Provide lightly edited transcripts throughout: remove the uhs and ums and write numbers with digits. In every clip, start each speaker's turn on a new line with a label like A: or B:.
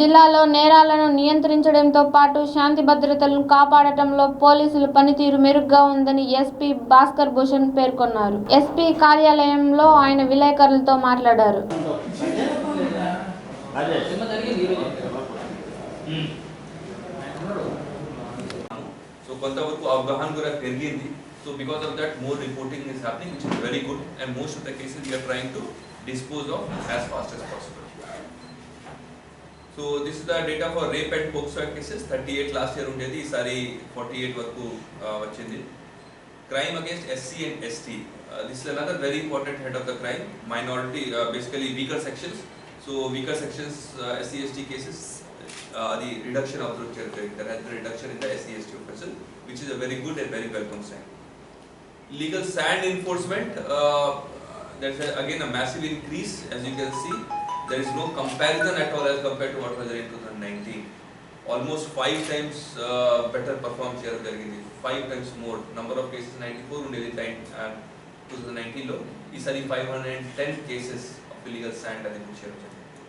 A: జిల్లాలో నేరాలను నియంత్రించడంతో పాటు శాంతి భద్రతలను కాపాడటంలో పోలీసుల పనితీరు మెరుగ్గా ఉందని ఎస్పీ భాస్కర్ భూషణ్ పేర్కొన్నారు. ఎస్పీ కార్యాలయంలో ఆయన విలేకరులతో మాట్లాడారు.
B: So because of that, more reporting is happening, which is very good, and most of the cases we are trying to dispose of as fast as possible. So this is the data for rape and POCSO cases. 38 last year undedi, isari 48 varaku vachindi. Crime against SC and ST. This is another very important head of the crime. Minority, basically weaker sections. So weaker sections, SC ST cases, the reduction of the there has been a reduction in the SC ST offenses, which is a very good and very welcome sign. Illegal sand enforcement, there's again a massive increase, as you can see. There is no comparison at all as compared to what was there in 2019. Almost 5 times better performance here jarigindi. 5 times more. Number of cases 94 undedi 2019 lo. Isari 510 cases of illegal sand adi share jarigindi.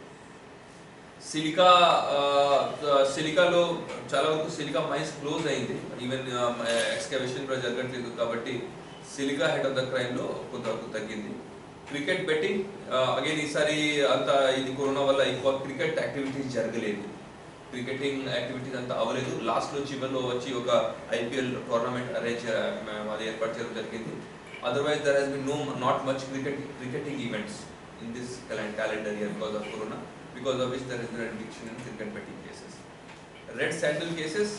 B: Silica lo chala varaku silica mines close ayindi. Even excavation pro jaragatledu kabatti silica head of the crime lo konta taggindi. Cricket betting, again isari anta idi corona valla ekku cricket activities jaragaledu. Cricketing activities anta avaledu. Last lo chivarlo vachi oka IPL tournament arrange adi erpatu cheyadam jarigindi. Otherwise there has been not much cricketing events in this calendar year because of corona, because of which there has been a reduction in cricket betting cases. Red sandal cases,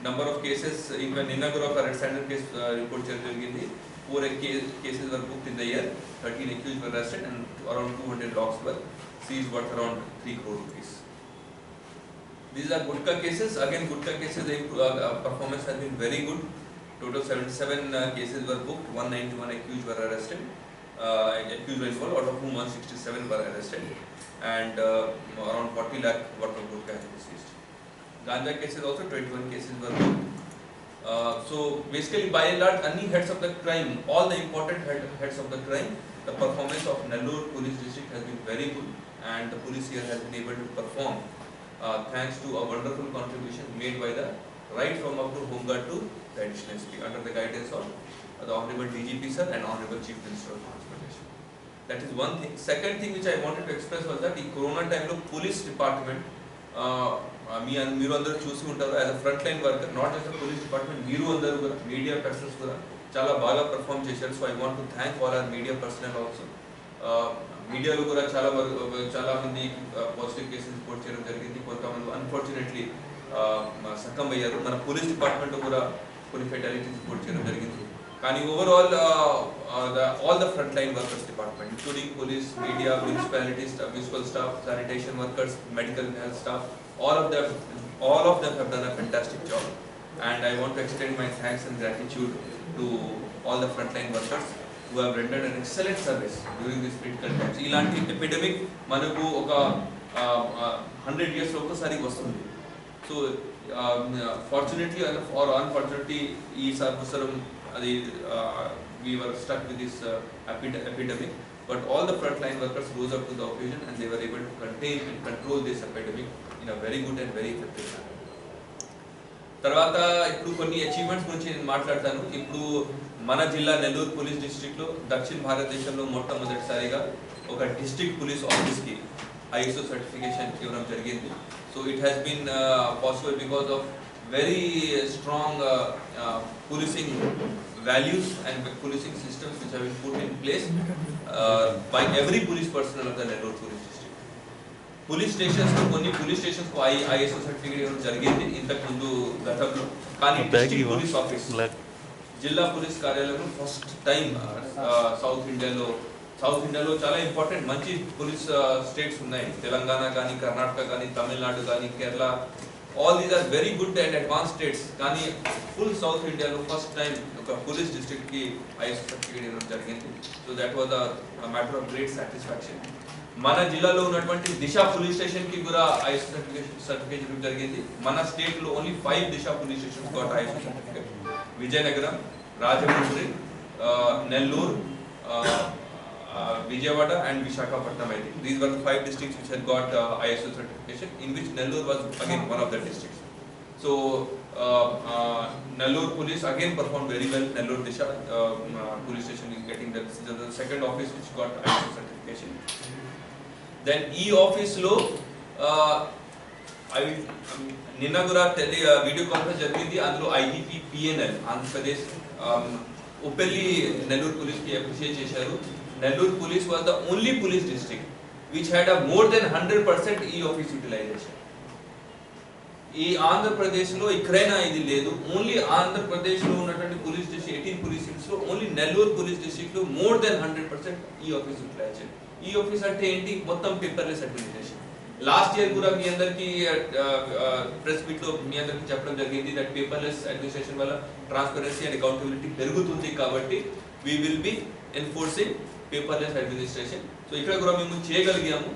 B: number of cases in Ninagura of a red sandal case report jarigindi. 4 cases were booked in the year, 13 accused were arrested, and around 200 logs were seized worth around 3 crore rupees. These are Gutka cases. Again, Gutka cases, the performance has been very good. Total 77 cases were booked, 191 accused were arrested, accused were involved, out of whom 167 were arrested, and around 40 lakh worth of Gutka has been seized. Ganja cases also, 21 cases were booked. So basically, by and large, any heads of the crime, all the important heads of the crime, the performance of Nellore Police District has been very good, and the police here has been able to perform thanks to a wonderful contribution made by the right from up to Home Guard to the additional SP under the guidance of the Honorable DGP sir and Honorable Chief Minister of Transportation. That is one thing. Second thing which I wanted to express was that in Corona time, the police department. మీరు అందరూ చూసి ఉంటారు as a front line worker, not just police department, మీరు అందరూ కూడా media persons కూడా చాలా బాగా పర్ఫామ్ చేశారు. So I want to thank all our media personal also. మీడియాలో కూడా చాలా మంది పాజిటివ్ కేసెస్ రిపోర్ట్ చేయడం జరిగింది. కొంతమంది అన్ఫార్చునేట్లీ సక్కం అయ్యారు. మన పోలీస్ డిపార్ట్మెంట్ కూడా కొన్ని ఫెటాలిటీస్ రిపోర్ట్ చేయడం జరిగింది. కానీ overall all the frontline workers department, including police, media, municipalities, municipal staff, sanitation workers, medical health staff, all of them have done a fantastic job, and I want to extend my thanks and gratitude to all the frontline workers who have rendered an excellent service during this critical times. Ilanti epidemic manaku oka 100 years lo okasari vastundi. So fortunately or unfortunately ee sarvasaram adi we were stuck with this epidemic, but all the frontline workers rose up to the occasion and they were able to contain and control this epidemic in a very good and very effective manner. తర్వాత ఇప్పుడు కొన్ని achievements గురించి నేను మాట్లాడతాను. ఇప్పుడు మన జిల్లా Nellore police district లో దక్షిణ భారతదేశంలో మొట్టమొదటిసారిగా ఒక డిస్ట్రిక్ట్ పోలీస్ ఆఫీస్ కి ISO సర్టిఫికేషన్ ఇవ్వడం జరిగింది. So it has been possible because of very strong policing values and policing systems which have been put in place by every police personnel of the Nellore Police District. Police stations ko konni police stations ko ISO certificate ఇవ్వడం జరిగింది ఇంతకు ముందు గతంలో. కానీ district police office జిల్లా police కార్యాలయంలో first time south ఇండియాలో చాలా ఇంపార్టెంట్ మంచి పోలీస్ స్టేట్స్ ఉన్నాయి. తెలంగాణ కానీ, కర్ణాటక కానీ, తమిళనాడు కానీ, Kerala, all these are very good and advanced states. కానీ full South India lo first time oka police district ki ISO certificate ఇవ్వడం జరిగింది. So that was a matter of great satisfaction. మన జిల్లాలో ఉన్నటువంటి దిశ పోలీస్ స్టేషన్ కి కూడా ISO certificate ఇవ్వడం జరిగింది. మన స్టేట్ లో only 5 Disha police stations got ISO certificate. Vizianagaram, Rajahmundry, Nellore, Vijayawada and Visakhapatnam. I think these were the 5 districts which had got ISO certification, in which Nellore was again one of the districts. So Nellore police again performed very well. Nellore Disha police station is getting the second office which got ISO certification. Then e-office lo I will నిన్న కూడా video conference జరిగింది. అందులో IGP PNL Andhra Pradesh ఉప్పల్లి Nellore police కి appreciate చేశారు. Nellore police was the only police district which had a more than 100% e-office utilization. ఈ ఆంధ్రప్రదేశ్ లో ఇక్కడైనా ఇది లేదు. ఓన్లీ ఆంధ్రప్రదేశ్ లో ఉన్నటువంటి పోలీస్ డిస్ట్రిక్ట్ 18 పోలీస్ డిస్ట్రిక్ట్స్ లో ఓన్లీ నెల్లూరు పోలీస్ డిస్ట్రిక్ట్ లో మోర్ దెన్ 100% ఈ-ఆఫీస్ యూటిలైజేషన్. ఈ-ఆఫీస్ అంటే ఏంటి? మొత్తం పేపర్లెస్ అడ్మినిస్ట్రేషన్. లాస్ట్ ఇయర్ కూడా మీ అందరికి ప్రెస్ మీట్ లో మీ అందరికి చెప్పడం జరిగింది దట్ పేపర్లెస్ అడ్మినిస్ట్రేషన్ వల్ల ట్రాన్స్పరెన్సీ అండ్ అకౌంటబిలిటీ పెరుగుతుంది కాబట్టి we will be enforcing paperless administration. So ఇక్కడ కూడా మేము చేయగలిగాము.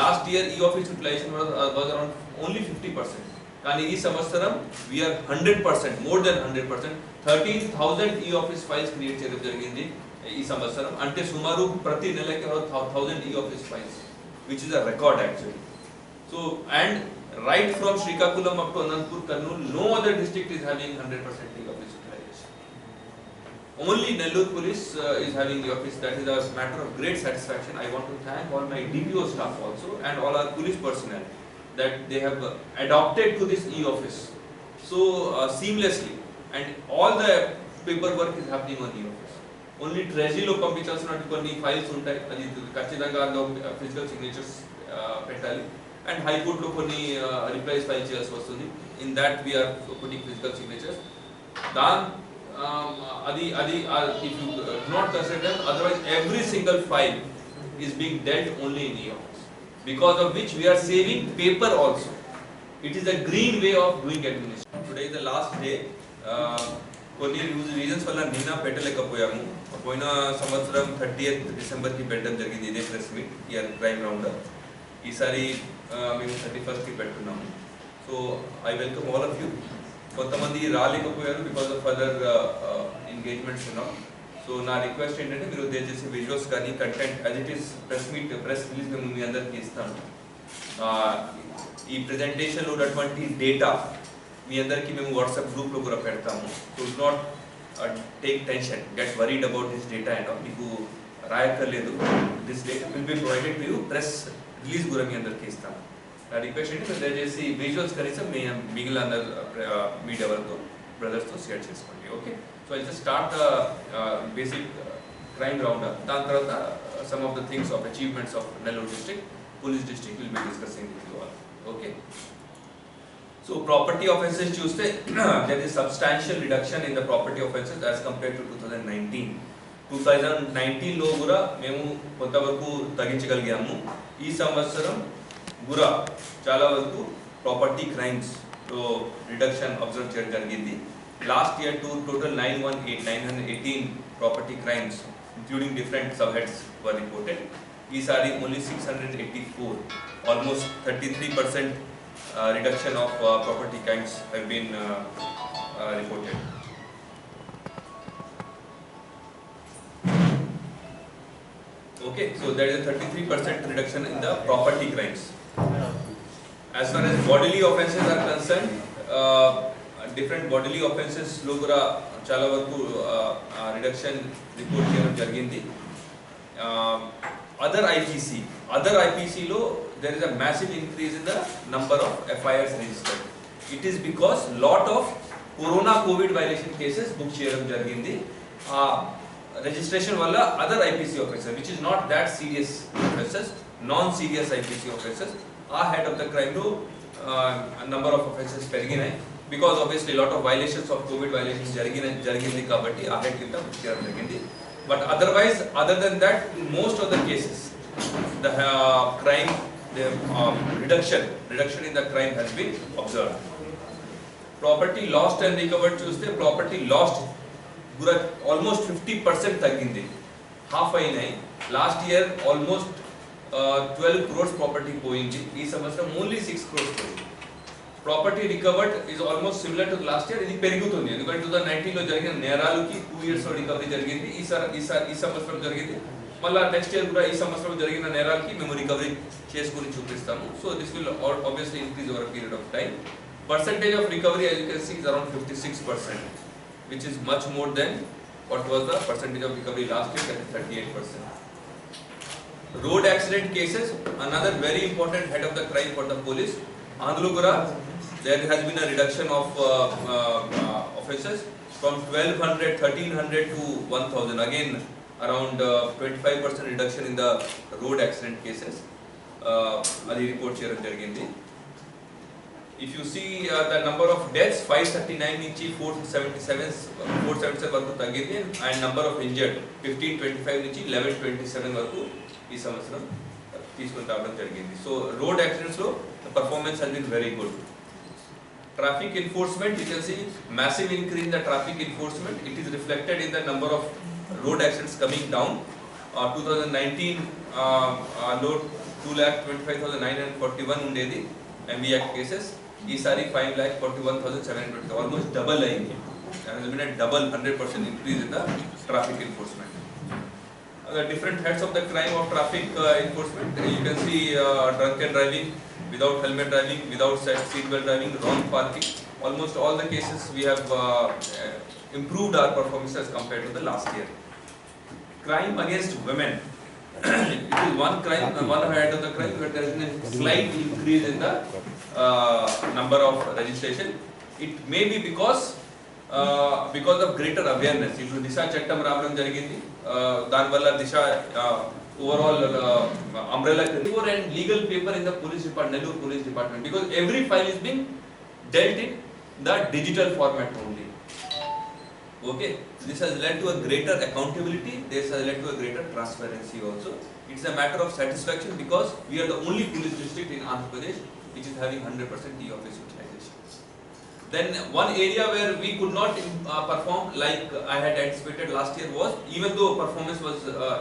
B: Last year e-office utilization was around only 50%. కానీ ఈ సంవత్సరం we are 100%, more than 100%. 13,000 e-office files create చేయడం జరిగింది ఈ సంవత్సరం. అంటే సుమారు ప్రతి నెలకి 1,000 e-office files, which is a record actually. So and right from Srikakulam up to Anantapur, Kurnool, no other district is having 100% e-office utilization. Only Nellore police is having the office. That is a matter of great satisfaction. I want to thank all my DPO staff also and all our police personnel that they have adopted to this e-office so seamlessly, and all the paperwork is happening on e-office. Only treasury lo పంపించాల్సినట్టు కొన్ని files ఉంటాయి, అది ఖచ్చితంగా అందులో physical signatures పెట్టాలి. And high court లో కొన్ని replies file చేయాల్సి వస్తుంది. In that we are putting physical signatures. అది if you do not consider, otherwise every single file is being dealt only in e-office, because of which we are saving paper also. It is a green way of doing administration. Today is the last day. కొన్ని reasons వల్ల నిన్న పెట్టలేకపోయాము. పోయిన సంవత్సరం 30th December కి పెట్టడం జరిగింది ఇదే press meet, year crime round. ఈసారి మేము 31st కి పెట్టున్నాము. So I welcome all of you. కొంతమంది రాలేకపోయారు బికాస్ ఆఫ్ అదర్ ఎంగేజ్మెంట్స్ ఉన్నాం. సో నా రిక్వెస్ట్ ఏంటంటే మీరు దయచేసి విజువల్స్ కానీ content as it is press release మేము మీ అందరికీ ఇస్తాను. ఈ ప్రెజెంటేషన్లో ఉన్నటువంటి డేటా మీ అందరికీ మేము వాట్సాప్ గ్రూప్లో కూడా పెడతాము. So do not take tension, get worried about this data and మీకు రాయక్కర్లేదు. This data will be provided to you. Press release కూడా మీ అందరికీ ఇస్తాము. నా రిక్వెస్ట్ ఏంటి మీరు దయచేసి విజువల్స్ కనీసం మిగిలిన అందరు మీడియా వాళ్ళతో బ్రదర్స్తో షేర్ చేసుకోండి. Okay, so I just start basic crime round. దాని తర్వాత some of the things of achievements of Nellore district police district will be discussing with you all. Okay, so property offences చూస్తే there is substantial reduction in the property offences as compared to 2019. 2019 లో కూడా మేము కొంతవరకు తగ్గించగలిగాము. ఈ సంవత్సరం కూడా చాలా వరకు ప్రాపర్టీ క్రైమ్స్ లో రిడక్షన్ అబ్జర్వ్ చేయడం జరిగింది. Last year total 918 property crimes including different sub heads were reported. ఈసారి only 684, almost 33% reduction of property crimes have been reported. Okay, so there is a 33% reduction in the property crimes. As far as bodily offences are concerned, different bodily offences lo kuda chala varaku reduction report cheyadam jarigindi. Other IPC lo there is a massive increase in the number of FIRs registered. It is because lot of COVID violation cases book cheyadam jarigindi. Registration valla other IPC offences which is not that serious offences, non-serious IPC offences, are head of the crime lo number of offences periginayi, because obviously lot of violations of COVID violations jarigindi kabatti aa head kinta book cheyadam jarigindi. But otherwise, other than that, in most of the cases the crime reduction in the crime has been observed. Property lost and recovered చూస్తే property lost కూడా almost 50% తగ్గింది, half అయినాయి. Last year almost 12 crores property పోయింది. ఈ సంవత్సరం only 6 crores పోయింది. Property recovered is almost similar to last year. ఇది పెరుగుతుంది ఎందుకంటే 2019 లో జరిగిన నేరాలకి 2 years రికవరీ జరిగింది. ఈ సంవత్సరం జరిగింది మళ్ళీ నెక్స్ట్ ఇయర్ కూడా ఈ సంవత్సరం జరిగిన నేరాలకి మేము రికవరీ చేసుకుని చూపిస్తాము. So this will obviously increase over period of time. Percentage of recovery, as you can see, is around 56%, which is much more than what was the percentage of recovery last year, that is 38%. Road accident cases, another very important head of the crime for the police. Andhra, there has been a reduction of offences from 1200, 1300 to 1000. Again, around 25% reduction in the road accident cases. Adi report cheyadam jarigindi. If you see the number of deaths, 539 నుంచి 477 వరకు తగ్గింది, and number of injured 1525 నుంచి 1127 వరకు ఈ సంవత్సరం తీసుకొని రావడం జరిగింది. సో రోడ్ యాక్సిడెంట్స్ లో performance has been very good. Traffic enforcement, you can see massive increase in the traffic enforcement. It is reflected in the number of road accidents coming down. 2019 load 2,25,941 ఉండేది MV Act cases. ఈసారి 5,41,720, almost double అయింది. There has been a double 100% increase in the traffic enforcement. The different heads of the crime of traffic enforcement, you can see drunken driving, without helmet driving, without seat belt driving, wrong parking. Almost all the cases we have improved our performance as compared to the last year. Crime against women. It is one crime, one head of the crime, but there is a slight increase in the number of registration. It may be because of greater awareness. If Disha Chattam రావడం జరిగింది, దాని వల్ల దిశ overall umbrella and legal paper in the police department, Nellore police department, because every file is being dealt in the digital format only. Okay, this has led to a greater accountability. This has led to a greater transparency also. It's a matter of satisfaction because we are the only police district in Andhra Pradesh which is having 100% e-office utilization. Then one area where we could not perform like I had anticipated last year was, even though performance was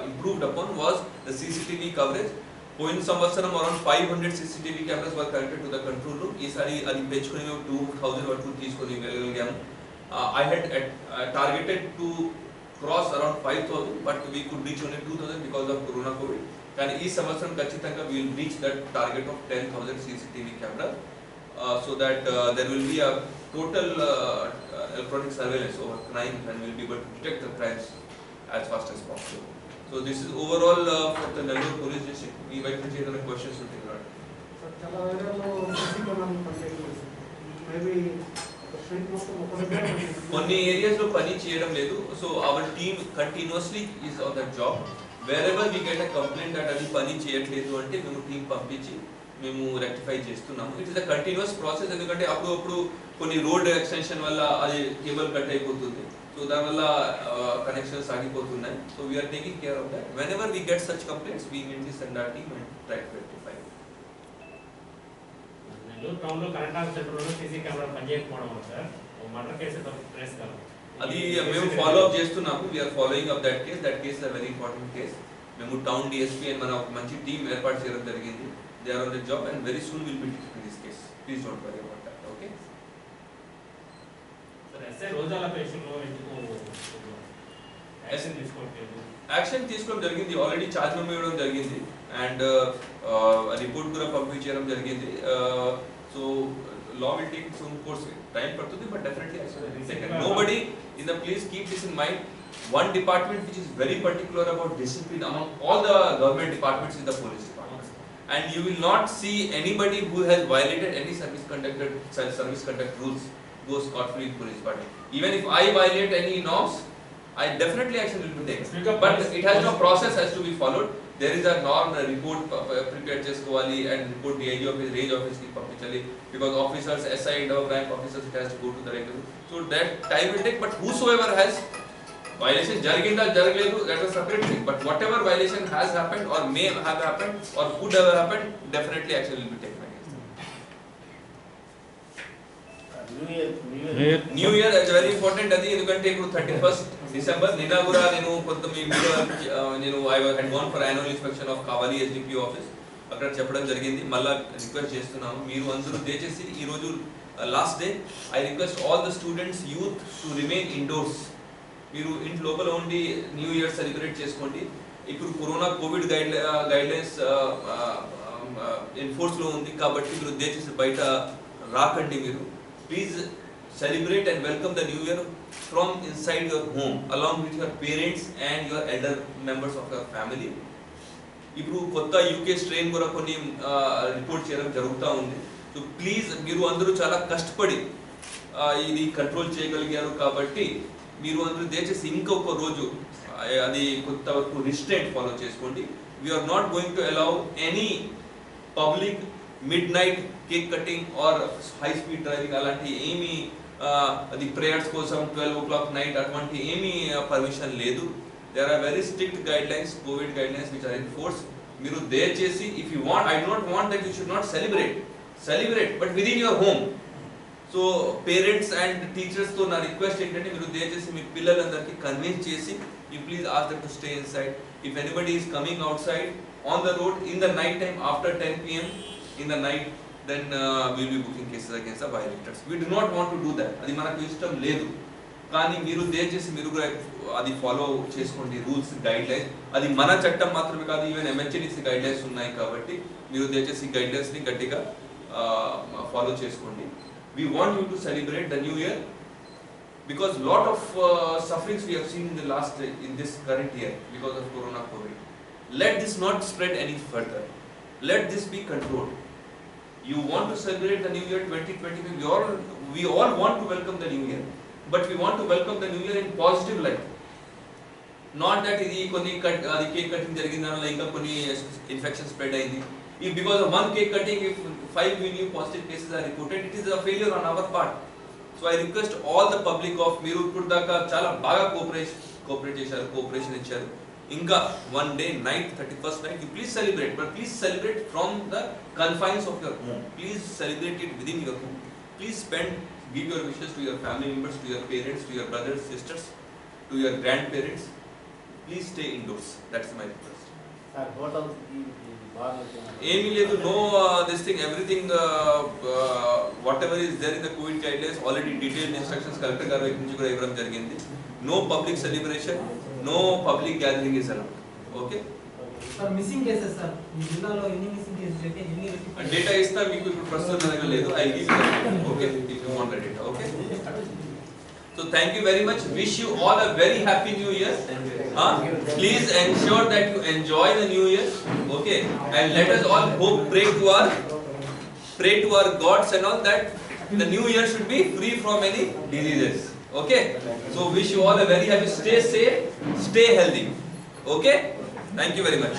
B: improved upon, was the CCTV coverage. పోయిన సంవత్సరం around 500 CCTV cameras were connected to the control room. ఈసారి అది పెంచుకొని మేము 2000 వరకు తీసుకొని వెళ్ళగలిగాము. I had targeted to cross around 5,000, but we could reach only 2,000 because of Corona COVID. కానీ ఈ సంవత్సరం ఖచ్చితంగా we will reach that target of 10,000 CCTV cameras, so that there will be a total electronic surveillance over crime and we will be able to detect the crimes as fast as possible. So this is overall for the Nellore police district. We might be taking questions to take out. కొన్ని areas లో పని చేయడం లేదు. So our team continuously is on that job. Wherever we get a complaint that అది పని చేయట్లేదు అంటే మేము టీమ్ పంపించి మేము రెక్టిఫై చేస్తున్నాము. It is a continuous process. ఎందుకంటే అప్పుడు కొన్ని రోడ్ ఎక్స్టెన్షన్ వల్ల అది కేబుల్ కట్ అయిపోతుంది. సో దానివల్ల కనెక్షన్స్ ఆగిపోతున్నాయి. So we are taking care of that. Whenever we get such complaints we immediately send our team and try to rectify.
C: Town లో current off center లో సీసీ కెమెరా పనిచేయకపోవడం వల్ల sir murder case press కాదు.
B: అది మేము follow up చేస్తున్నాము. We are following up that case. That case is a very important case. మేము town DSP and మన ఒక మంచి టీమ్ ఏర్పాటు చేయడం జరిగింది. They are on the job and very soon will be taking this case. Please don't worry about that. Okay
C: sir, SI రోజాల పేషెంట్లో ఎందుకు యాక్షన్ తీసుకోవట్లేదు?
B: యాక్షన్ తీసుకోవడం జరిగింది. ఆల్రెడీ ఛార్జ్ మెమో ఇవ్వడం జరిగింది అండ్ రిపోర్ట్ కూడా పంపించడం జరిగింది. So law will take some course. Time padtundi, but definitely action will be taken. Nobody in the police, keep this in mind. One department which is very particular about discipline among all the government departments is the police department. And you will not see anybody who has violated any service conduct rules go scot-free in police department. Even if I violate any norms, definitely action will be taken. But it has no process has to be followed. There is a norm, a report prepared చేసుకోవాలి and report DIG office, range office కి పంపించాలి. Because officers, SI and our rank officers, it has to go to the regular. So that time will take. But whosoever has violation జరిగిందా జరగలేదు, that is a separate thing. But whatever violation has happened or may have happened or could have happened, definitely action will be taken against them. New Year is very important. అది ఎందుకంటే ఇప్పుడు 31st December నిన్న కూడా నేను కొంత మీ నేను I had gone for annual inspection of Kavali SDP office. అక్కడ చెప్పడం జరిగింది. మళ్ళా రిక్వెస్ట్ చేస్తున్నాము, మీరు అందరూ దయచేసి ఈ రోజు last day. I request all the students youth to remain indoors. మీరు ఇంటి లోపల ఉండి న్యూ ఇయర్ సెలబ్రేట్ చేసుకోండి. ఇప్పుడు కరోనా కోవిడ్ గైడ్లైన్స్ ఎన్ఫోర్స్ లో ఉంది కాబట్టి మీరు దయచేసి బయట రాకండి. మీరు please celebrate and welcome the new year from inside your home along with your parents and your elder members of your family. ఇప్పుడు కొత్త యూకే స్ట్రెయిన్ కూడా కొన్ని రిపోర్ట్ చేయడం జరుగుతూ ఉంది. సో ప్లీజ్ మీరు అందరూ చాలా కష్టపడి ఇది కంట్రోల్ చేయగలిగారు కాబట్టి మీరు అందరూ దయచేసి ఇంకొక రోజు అది కొత్త వరకు రిస్ట్రెంట్ ఫాలో చేసుకోండి. We are not going to allow any public midnight cake cutting or high speed driving అలాంటి ఏమీ అది ప్రేయర్స్ కోసం 12 o'clock నైట్ అటువంటి ఏమీ పర్మిషన్ లేదు. There are very strict guidelines, covid guidelines which are in force. మీరు దయచేసి if you want, I don't want that you should not celebrate but with in your home. So parents and teachers తో నా request ఏంటంటే మీరు దయచేసి మీ పిల్లలందరికీ convince చేసి you please ask them to stay inside. If anybody is coming outside on the road in the night time after 10 p.m. in the night, then we will be booking cases against the violators. We do not want to do that. అది మనకు ఇష్టం లేదు. కానీ మీరు దయచేసి మీరు కూడా అది ఫాలో చేసుకోండి రూల్స్ గైడ్ లైన్స్. అది మన చట్టం మాత్రమే కాదు, ఈవెన్ MHNC గైడ్ లైన్స్ ఉన్నాయి కాబట్టి మీరు దయచేసి గైడ్ లైన్స్ ని గట్టిగా ఫాలో చేసుకోండి. We want you to celebrate the new year because lot of sufferings we have seen in this current year because of corona covid. Let this not spread any further. Let this be controlled. You want to celebrate the new year 2020, we all want to welcome the new year, but we want to welcome the new year in positive light. Not that ఇది కొన్ని అది cake cutting జరిగిన దానివల్ల ఇంకా కొన్ని infection spread అయింది. If because of one cake cutting, if 5 new positive cases are reported, it is a failure on our part. So I request all the public of మీరు ఇప్పుడు దాకా చాలా బాగా కోఆపరేషన్ ఇచ్చారు. ఇంకా one day night 31st night you please celebrate, but please celebrate from the confines of your home. Please celebrate it within your home. Please give your wishes to your family members, to your parents, to your brothers, sisters, to your grandparents. Please stay indoors. That's my request.
D: Sir, hotels
B: ఏమీ లేదు, no this thing, everything whatever is there in the covid guidelines already detailed instructions collector గారి వైపు నుంచి కూడా ఇవ్వడం జరిగింది. No public celebration, no public gathering is allowed. Okay
E: sir, missing cases sir ఈ జిల్లాలో ఎన్ని మిస్సింగ్ కేసెస్ అయితే ఎన్ని
B: డేటా ఇస్తా మీకు ఇప్పుడు ప్రస్తుతం దగ్గర లేదు. I give you okay if you want the data. Okay so thank you very much, wish you all a very happy new year. Please ensure that you enjoy the new year, okay, and let us all hope, pray to our gods and all that the new year should be free from any diseases. Okay, so wish you all a very happy, stay safe, stay healthy. Okay, thank you very much.